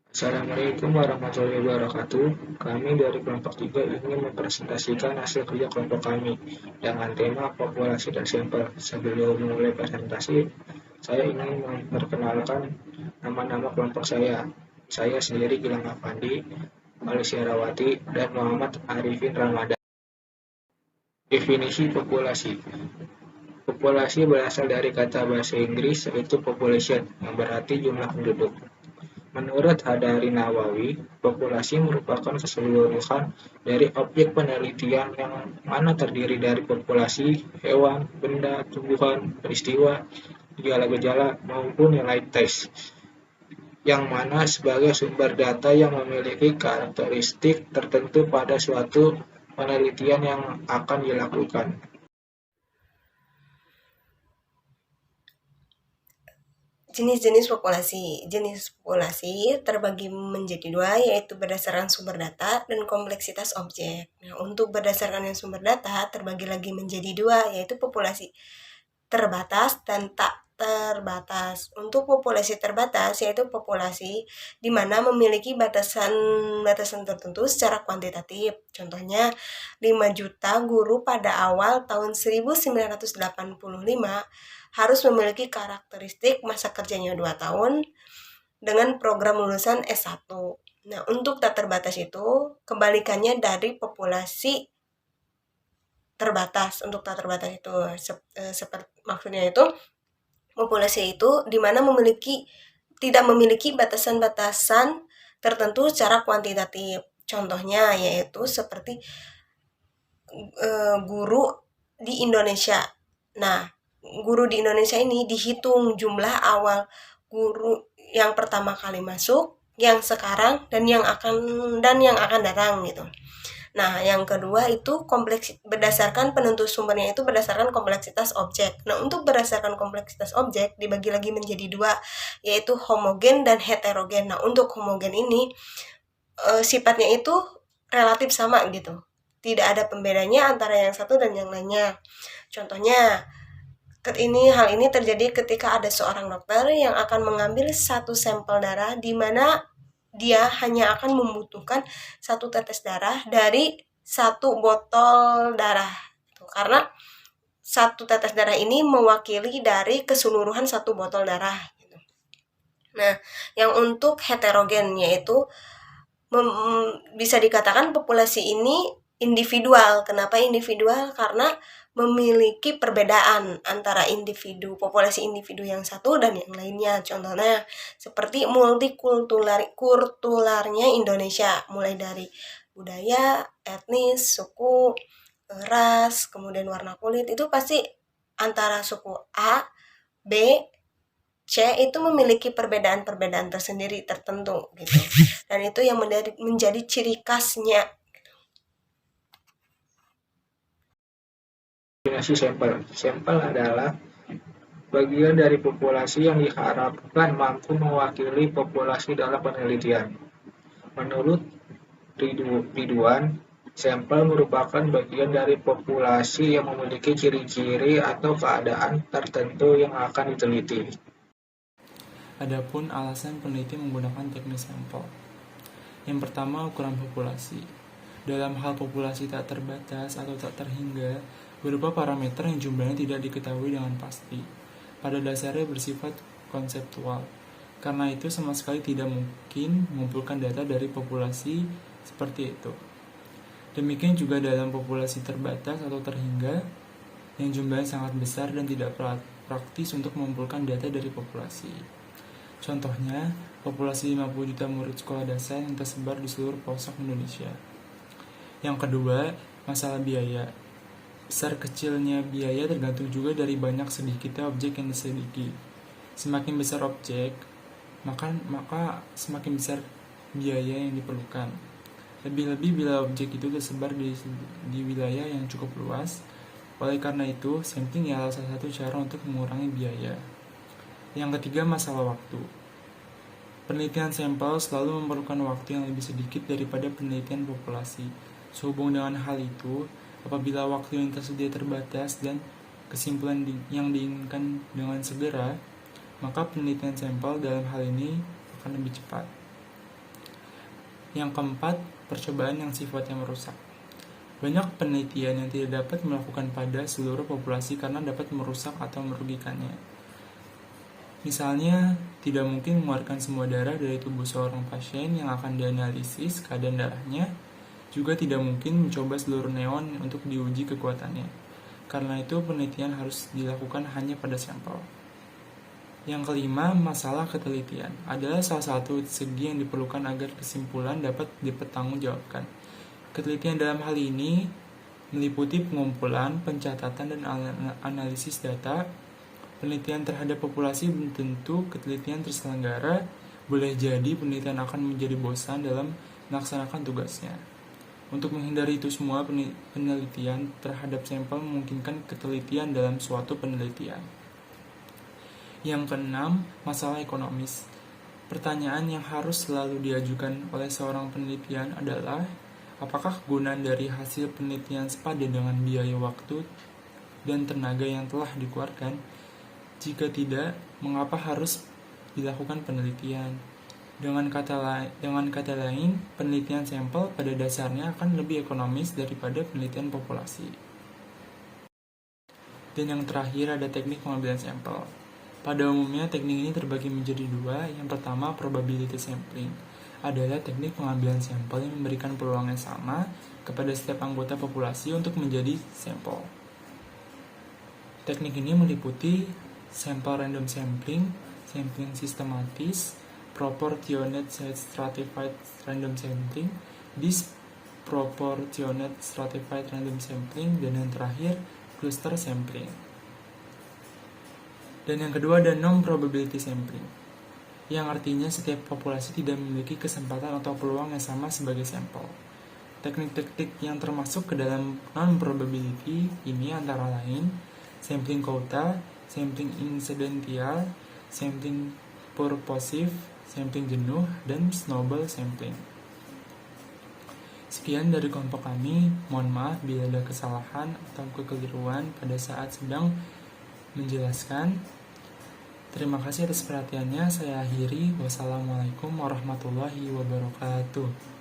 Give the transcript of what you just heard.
Assalamualaikum warahmatullahi wabarakatuh. Kami dari kelompok 3 ingin mempresentasikan hasil kerja kelompok kami dengan tema populasi dan sampel. Sebelum memulai presentasi, saya ingin memperkenalkan nama-nama kelompok saya. Saya sendiri Gilang Afandi, Malaysia Rawati, dan Muhammad Arifin Ramadan. Definisi populasi. Populasi berasal dari kata bahasa Inggris yaitu population, yang berarti jumlah penduduk. Menurut Hadari Nawawi, populasi merupakan keseluruhan dari objek penelitian yang mana terdiri dari populasi, hewan, benda, tumbuhan, peristiwa, gejala-gejala, maupun nilai tes, yang mana sebagai sumber data yang memiliki karakteristik tertentu pada suatu penelitian yang akan dilakukan. Jenis-jenis populasi. Jenis populasi terbagi menjadi dua, yaitu berdasarkan sumber data dan kompleksitas objek. Nah, untuk berdasarkan yang sumber data terbagi lagi menjadi dua, yaitu populasi terbatas dan tak terbatas. Untuk populasi terbatas yaitu populasi di mana memiliki batasan tertentu secara kuantitatif. Contohnya 5 juta guru pada awal tahun 1985 harus memiliki karakteristik masa kerjanya 2 tahun dengan program lulusan S1. Nah, untuk tak terbatas itu kebalikannya dari populasi terbatas. Untuk tak terbatas itu seperti maksudnya itu populasi itu di mana tidak memiliki batasan-batasan tertentu secara kuantitatif. Contohnya yaitu seperti guru di Indonesia. Nah, guru di Indonesia ini dihitung jumlah awal guru yang pertama kali masuk, yang sekarang dan yang akan datang gitu. Nah, yang kedua itu berdasarkan penentu sumbernya itu berdasarkan kompleksitas objek. Nah, untuk berdasarkan kompleksitas objek dibagi lagi menjadi dua, yaitu homogen dan heterogen. Nah, untuk homogen ini sifatnya itu relatif sama gitu. Tidak ada pembedanya antara yang satu dan yang lainnya. Contohnya, hal ini terjadi ketika ada seorang dokter yang akan mengambil satu sampel darah di mana dia hanya akan membutuhkan satu tetes darah dari satu botol darah. Karena satu tetes darah ini mewakili dari keseluruhan satu botol darah. Nah, yang untuk heterogen yaitu bisa dikatakan populasi ini individual. Kenapa individual? Karena memiliki perbedaan antara populasi individu yang satu dan yang lainnya. Contohnya seperti multikulturalnya Indonesia, mulai dari budaya, etnis, suku, ras, kemudian warna kulit, itu pasti antara suku A, B, C itu memiliki perbedaan-perbedaan tersendiri tertentu gitu. Dan itu yang menjadi ciri khasnya. Definisi sampel. Sampel adalah bagian dari populasi yang diharapkan mampu mewakili populasi dalam penelitian. Menurut Ridwan, sampel merupakan bagian dari populasi yang memiliki ciri-ciri atau keadaan tertentu yang akan diteliti. Adapun alasan peneliti menggunakan teknik sampel. Yang pertama, ukuran populasi. Dalam hal populasi tak terbatas atau tak terhingga, berupa parameter yang jumlahnya tidak diketahui dengan pasti. Pada dasarnya bersifat konseptual. Karena itu sama sekali tidak mungkin mengumpulkan data dari populasi seperti itu. Demikian juga dalam populasi terbatas atau terhingga, yang jumlahnya sangat besar dan tidak praktis untuk mengumpulkan data dari populasi. Contohnya, populasi 50 juta murid sekolah dasar yang tersebar di seluruh pelosok Indonesia. Yang kedua, masalah biaya. Besar kecilnya biaya tergantung juga dari banyak sedikitnya objek yang diselidiki. Semakin besar objek, maka semakin besar biaya yang diperlukan. Lebih-lebih bila objek itu tersebar di wilayah yang cukup luas. Oleh karena itu, sampling adalah salah satu cara untuk mengurangi biaya. Yang ketiga, masalah waktu. Penelitian sampel selalu memerlukan waktu yang lebih sedikit daripada penelitian populasi. Sehubung dengan hal itu, apabila waktu yang tersedia terbatas dan kesimpulan yang diinginkan dengan segera, maka penelitian sampel dalam hal ini akan lebih cepat. Yang keempat, percobaan yang sifatnya merusak. Banyak penelitian yang tidak dapat melakukan pada seluruh populasi karena dapat merusak atau merugikannya. Misalnya, tidak mungkin mengeluarkan semua darah dari tubuh seorang pasien yang akan dianalisis keadaan darahnya. Juga tidak mungkin mencoba seluruh neon untuk diuji kekuatannya. Karena itu, penelitian harus dilakukan hanya pada sampel. Yang kelima, masalah ketelitian adalah salah satu segi yang diperlukan agar kesimpulan dapat dipertanggungjawabkan. Ketelitian dalam hal ini meliputi pengumpulan, pencatatan, dan analisis data. Penelitian terhadap populasi belum tentu ketelitian terselenggara, boleh jadi penelitian akan menjadi bosan dalam melaksanakan tugasnya. Untuk menghindari itu semua, penelitian terhadap sampel memungkinkan ketelitian dalam suatu penelitian. Yang keenam, masalah ekonomis. Pertanyaan yang harus selalu diajukan oleh seorang penelitian adalah, apakah kegunaan dari hasil penelitian sepadan dengan biaya waktu dan tenaga yang telah dikeluarkan? Jika tidak, mengapa harus dilakukan penelitian? Dengan kata lain, penelitian sampel pada dasarnya akan lebih ekonomis daripada penelitian populasi. Dan yang terakhir ada teknik pengambilan sampel. Pada umumnya, teknik ini terbagi menjadi dua. Yang pertama, probability sampling, adalah teknik pengambilan sampel yang memberikan peluang yang sama kepada setiap anggota populasi untuk menjadi sampel. Teknik ini meliputi sampel random sampling, sampling sistematis, proportionate stratified random sampling, disproportionate stratified random sampling, dan yang terakhir, cluster sampling. Dan yang kedua ada non-probability sampling, yang artinya setiap populasi tidak memiliki kesempatan atau peluang yang sama sebagai sampel. Teknik-teknik yang termasuk ke dalam non-probability ini antara lain sampling quota, sampling incidential, sampling purposive, sampling jenuh, dan snowball sampling. Sekian dari kelompok kami. Mohon maaf bila ada kesalahan atau kekeliruan pada saat sedang menjelaskan. Terima kasih atas perhatiannya. Saya akhiri. Wassalamualaikum warahmatullahi wabarakatuh.